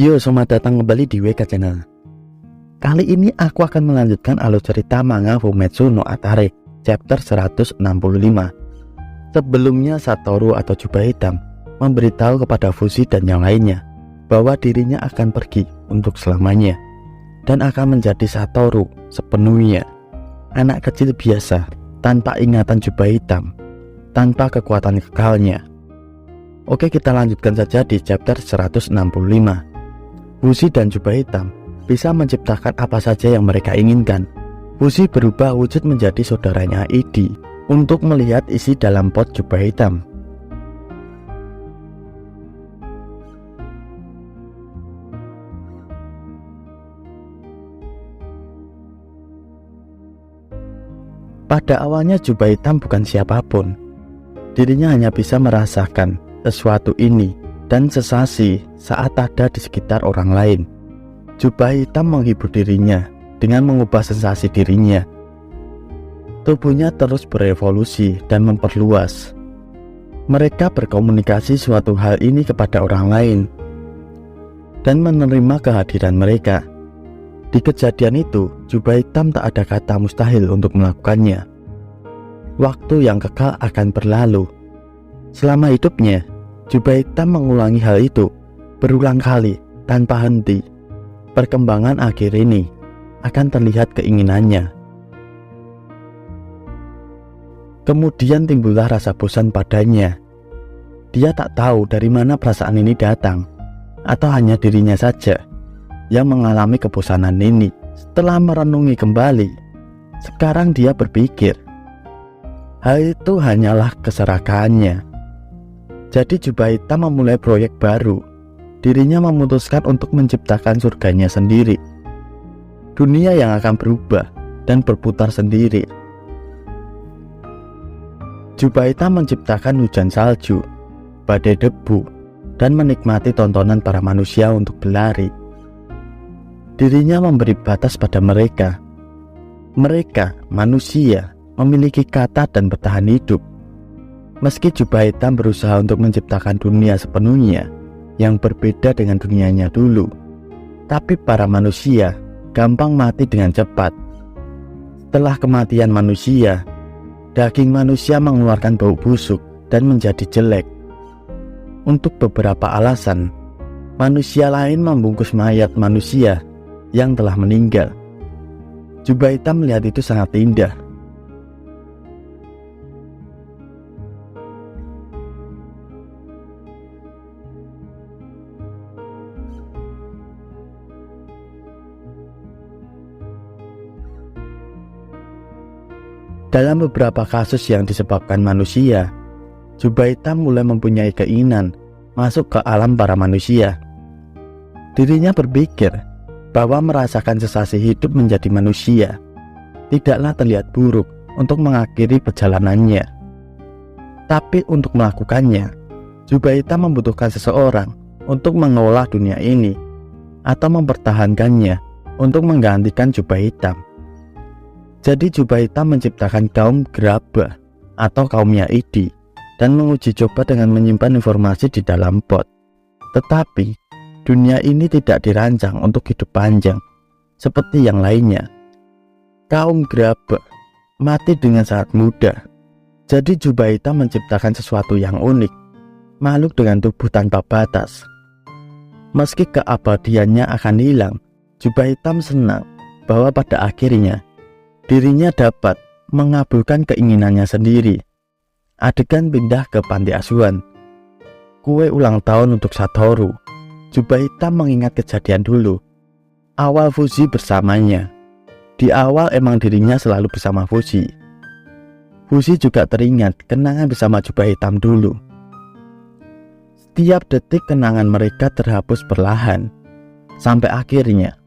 Yo, selamat datang kembali di WK Channel. Kali ini aku akan melanjutkan alur cerita manga Fumetsu no Atare chapter 165. Sebelumnya Satoru atau Jubah Hitam memberitahu kepada Fushi dan yang lainnya bahwa dirinya akan pergi untuk selamanya dan akan menjadi Satoru sepenuhnya, anak kecil biasa tanpa ingatan Jubah Hitam, tanpa kekuatan kekalnya. Oke, kita lanjutkan saja di chapter 165. Fushi dan Jubah Hitam bisa menciptakan apa saja yang mereka inginkan. Fushi berubah wujud menjadi saudaranya Idi untuk melihat isi dalam pot Jubah Hitam. Pada awalnya Jubah Hitam bukan siapapun. Dirinya hanya bisa merasakan sesuatu ini dan sensasi saat ada di sekitar orang lain. Jubah Hitam menghibur dirinya dengan mengubah sensasi dirinya. Tubuhnya terus berevolusi dan memperluas. Mereka berkomunikasi suatu hal ini kepada orang lain dan menerima kehadiran mereka. Di kejadian itu, Jubah Hitam tak ada kata mustahil untuk melakukannya. Waktu yang kekal akan berlalu. Selama hidupnya, Jubah Hitam mengulangi hal itu berulang kali tanpa henti. Perkembangan akhir ini akan terlihat keinginannya. Kemudian timbullah rasa bosan padanya. Dia tak tahu dari mana perasaan ini datang, atau hanya dirinya saja yang mengalami kebosanan ini. Setelah merenungi kembali, sekarang dia berpikir, hal itu hanyalah keserakahannya. Jadi Jubah Hitam memulai proyek baru. Dirinya memutuskan untuk menciptakan surganya sendiri. Dunia yang akan berubah dan berputar sendiri. Jubah Hitam menciptakan hujan salju, badai debu, dan menikmati tontonan para manusia untuk berlari. Dirinya memberi batas pada mereka. Mereka, manusia, memiliki kata dan bertahan hidup. Meski Jubah Hitam berusaha untuk menciptakan dunia sepenuhnya yang berbeda dengan dunianya dulu, tapi para manusia gampang mati dengan cepat. Setelah kematian manusia, daging manusia mengeluarkan bau busuk dan menjadi jelek. Untuk beberapa alasan, manusia lain membungkus mayat manusia yang telah meninggal. Jubah Hitam melihat itu sangat indah. Dalam beberapa kasus yang disebabkan manusia, Jubah Hitam mulai mempunyai keinginan masuk ke alam para manusia. Dirinya berpikir bahwa merasakan sensasi hidup menjadi manusia tidaklah terlihat buruk untuk mengakhiri perjalanannya. Tapi untuk melakukannya, Jubah Hitam membutuhkan seseorang untuk mengolah dunia ini atau mempertahankannya untuk menggantikan Jubah Hitam. Jadi Jubah Hitam menciptakan kaum Gerabah atau kaumnya Idi dan menguji coba dengan menyimpan informasi di dalam pot. Tetapi dunia ini tidak dirancang untuk hidup panjang seperti yang lainnya. Kaum Gerabah mati dengan sangat mudah. Jadi Jubah Hitam menciptakan sesuatu yang unik, makhluk dengan tubuh tanpa batas. Meski keabadiannya akan hilang, Jubah Hitam senang bahwa pada akhirnya dirinya dapat mengabulkan keinginannya sendiri. Adegan pindah ke panti asuhan. Kue ulang tahun untuk Satoru. Jubah Hitam mengingat kejadian dulu. Awal Fushi bersamanya. Di awal emang dirinya selalu bersama Fushi. Fushi juga teringat kenangan bersama Jubah Hitam dulu. Setiap detik kenangan mereka terhapus perlahan, sampai akhirnya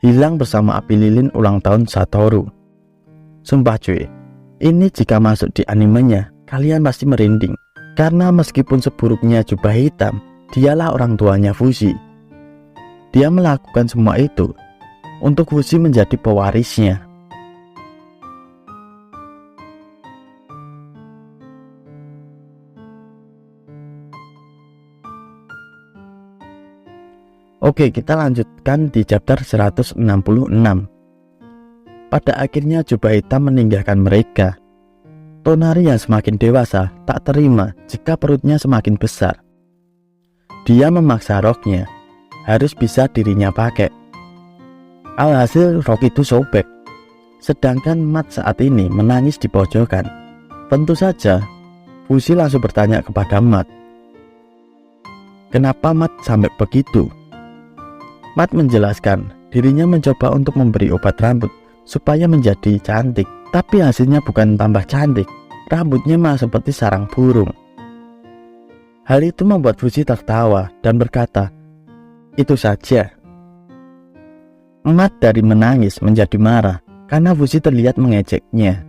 hilang bersama api lilin ulang tahun Satoru. Sumpah cuy, ini jika masuk di animenya, kalian pasti merinding. Karena meskipun seburuknya Jubah Hitam, dialah orang tuanya Fushi. Dia melakukan semua itu untuk Fushi menjadi pewarisnya. Oke, kita lanjutkan di chapter 166. Pada akhirnya jubah hitam meninggalkan mereka. Tonari yang semakin dewasa tak terima jika perutnya semakin besar. Dia memaksa roknya harus bisa dirinya pakai. Alhasil rok itu sobek. Sedangkan Matt saat ini menangis di pojokan. Tentu saja Fuzi langsung bertanya kepada Matt, kenapa Matt sampai begitu? Matt menjelaskan dirinya mencoba untuk memberi obat rambut supaya menjadi cantik, tapi hasilnya bukan tambah cantik, rambutnya malah seperti sarang burung. Hal itu membuat Fuzi tertawa dan berkata, itu saja. Matt dari menangis menjadi marah karena Fuzi terlihat mengejeknya.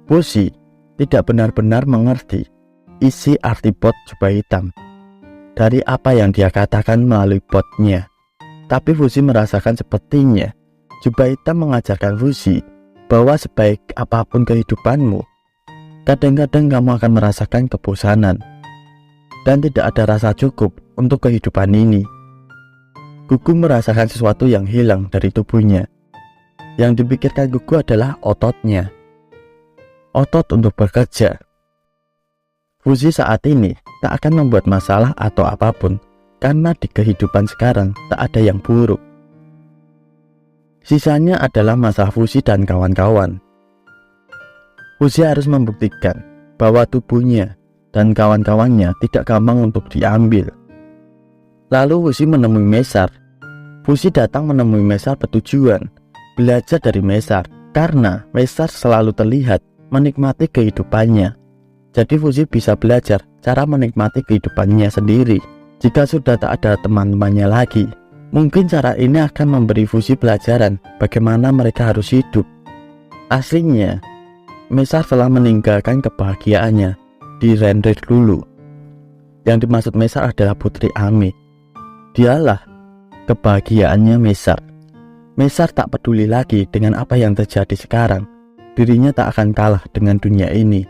Fuzi tidak benar-benar mengerti isi arti pot jubah hitam dari apa yang dia katakan melalui potnya. Tapi Fuzi merasakan sepertinya jubah hitam mengajarkan Fuzi bahwa sebaik apapun kehidupanmu, kadang-kadang kamu akan merasakan kebosanan dan tidak ada rasa cukup untuk kehidupan ini. Gugu merasakan sesuatu yang hilang dari tubuhnya. Yang dipikirkan Gugu adalah ototnya, otot untuk bekerja. Fuzi saat ini tak akan membuat masalah atau apapun, karena di kehidupan sekarang tak ada yang buruk. Sisanya adalah masalah Fuzi dan kawan-kawan. Fuzi harus membuktikan bahwa tubuhnya dan kawan-kawannya tidak gampang untuk diambil. Lalu Fuzi menemui Mesar. Fuzi datang menemui Mesar bertujuan belajar dari Mesar, karena Mesar selalu terlihat menikmati kehidupannya. Jadi Fuzi bisa belajar cara menikmati kehidupannya sendiri. Jika sudah tak ada teman-temannya lagi, mungkin cara ini akan memberi Fuzi pelajaran bagaimana mereka harus hidup. Aslinya, Mesar telah meninggalkan kebahagiaannya di Renrir dulu. Yang dimaksud Mesar adalah Putri Ami. Dialah kebahagiaannya Mesar. Mesar tak peduli lagi dengan apa yang terjadi sekarang. Dirinya tak akan kalah dengan dunia ini.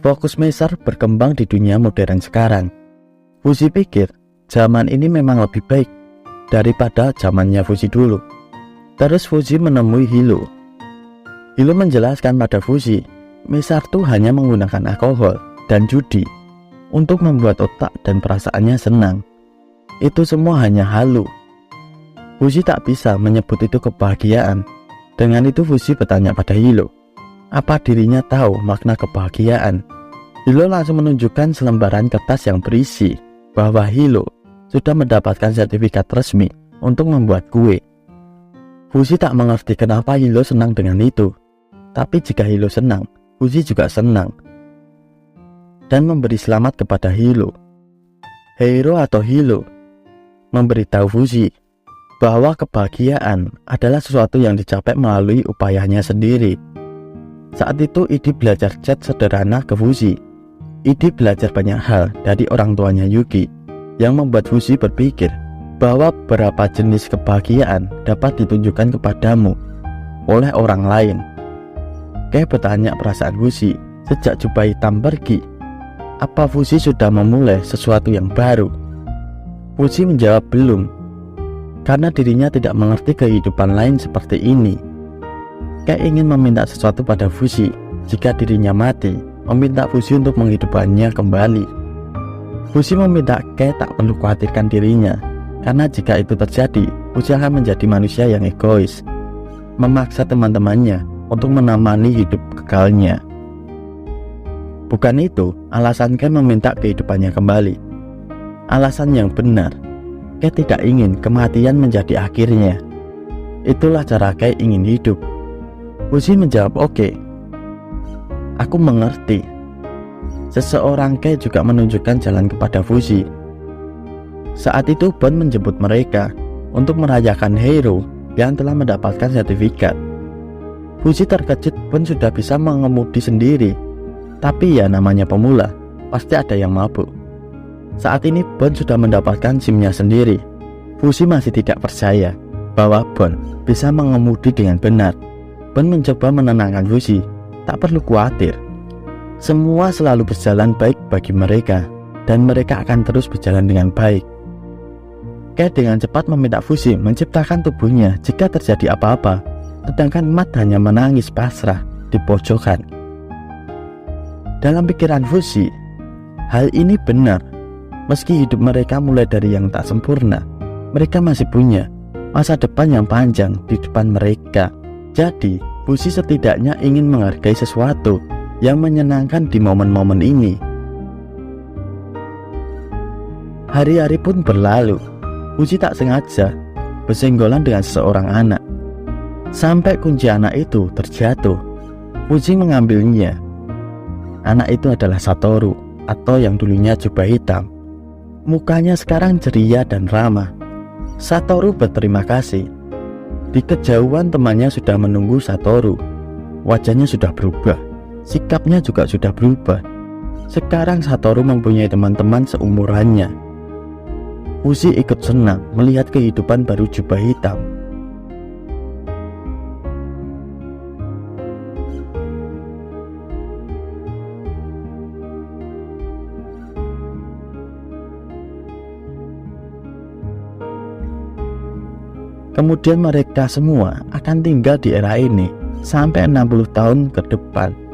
Fokus Mesar berkembang di dunia modern sekarang. Fuzi pikir zaman ini memang lebih baik daripada zamannya Fuzi dulu. Terus Fuzi menemui Hilo. Hilo menjelaskan pada Fuzi, Mesar tuh hanya menggunakan alkohol dan judi untuk membuat otak dan perasaannya senang. Itu semua hanya halu. Fuzi tak bisa menyebut itu kebahagiaan. Dengan itu Fuzi bertanya pada Hilo, apa dirinya tahu makna kebahagiaan? Hilo langsung menunjukkan selembaran kertas yang berisi bahwa Hilo sudah mendapatkan sertifikat resmi untuk membuat kue. Fuzi tak mengerti kenapa Hilo senang dengan itu. Tapi jika Hilo senang, Fuzi juga senang dan memberi selamat kepada Hilo. Hiro atau Hilo memberitahu Fuzi bahwa kebahagiaan adalah sesuatu yang dicapai melalui upayanya sendiri. Saat itu Idi belajar chat sederhana ke Fuzi. Idi belajar banyak hal dari orang tuanya Yuki, yang membuat Fuzi berpikir bahwa beberapa jenis kebahagiaan dapat ditunjukkan kepadamu oleh orang lain. Kayak bertanya perasaan Fuzi sejak jubah hitam pergi. Apa Fuzi sudah memulai sesuatu yang baru? Fuzi menjawab belum, karena dirinya tidak mengerti kehidupan lain seperti ini. Kayak ingin meminta sesuatu pada Fuzi. Jika dirinya mati, meminta Fuzi untuk menghidupkannya kembali. Fuzi meminta Kei tak perlu khawatirkan dirinya, karena jika itu terjadi, Fuzi akan menjadi manusia yang egois, memaksa teman-temannya untuk menemani hidup kekalnya. Bukan itu alasan Kei meminta kehidupannya kembali. Alasan yang benar, Kei tidak ingin kematian menjadi akhirnya. Itulah cara Kei ingin hidup. Fuzi menjawab oke. Aku mengerti. Seseorang Kei juga menunjukkan jalan kepada Fuzi. Saat itu Bon menjemput mereka untuk merayakan Hiro yang telah mendapatkan sertifikat. Fuzi terkejut Bon sudah bisa mengemudi sendiri. Tapi ya namanya pemula, pasti ada yang mabuk. Saat ini Bon sudah mendapatkan SIM-nya sendiri. Fuzi masih tidak percaya bahwa Bon bisa mengemudi dengan benar. Bon mencoba menenangkan Fuzi, tak perlu khawatir. Semua selalu berjalan baik bagi mereka, dan mereka akan terus berjalan dengan baik. Cat dengan cepat meminta Fuzi menciptakan tubuhnya jika terjadi apa-apa, sedangkan Matt hanya menangis pasrah di pojokan. Dalam pikiran Fuzi, hal ini benar. Meski hidup mereka mulai dari yang tak sempurna, mereka masih punya masa depan yang panjang di depan mereka. Jadi, Fuzi setidaknya ingin menghargai sesuatu yang menyenangkan di momen-momen ini. Hari-hari pun berlalu. Fuzi tak sengaja bersenggolan dengan seseorang anak. Sampai kunci anak itu terjatuh. Fuzi mengambilnya. Anak itu adalah Satoru, atau yang dulunya jubah hitam. Mukanya sekarang ceria dan ramah. Satoru berterima kasih. Di kejauhan temannya sudah menunggu Satoru. Wajahnya sudah berubah, sikapnya juga sudah berubah. Sekarang Satoru mempunyai teman-teman seumurannya. Fuzi ikut senang melihat kehidupan baru jubah hitam. Kemudian mereka semua akan tinggal di era ini sampai 60 tahun ke depan.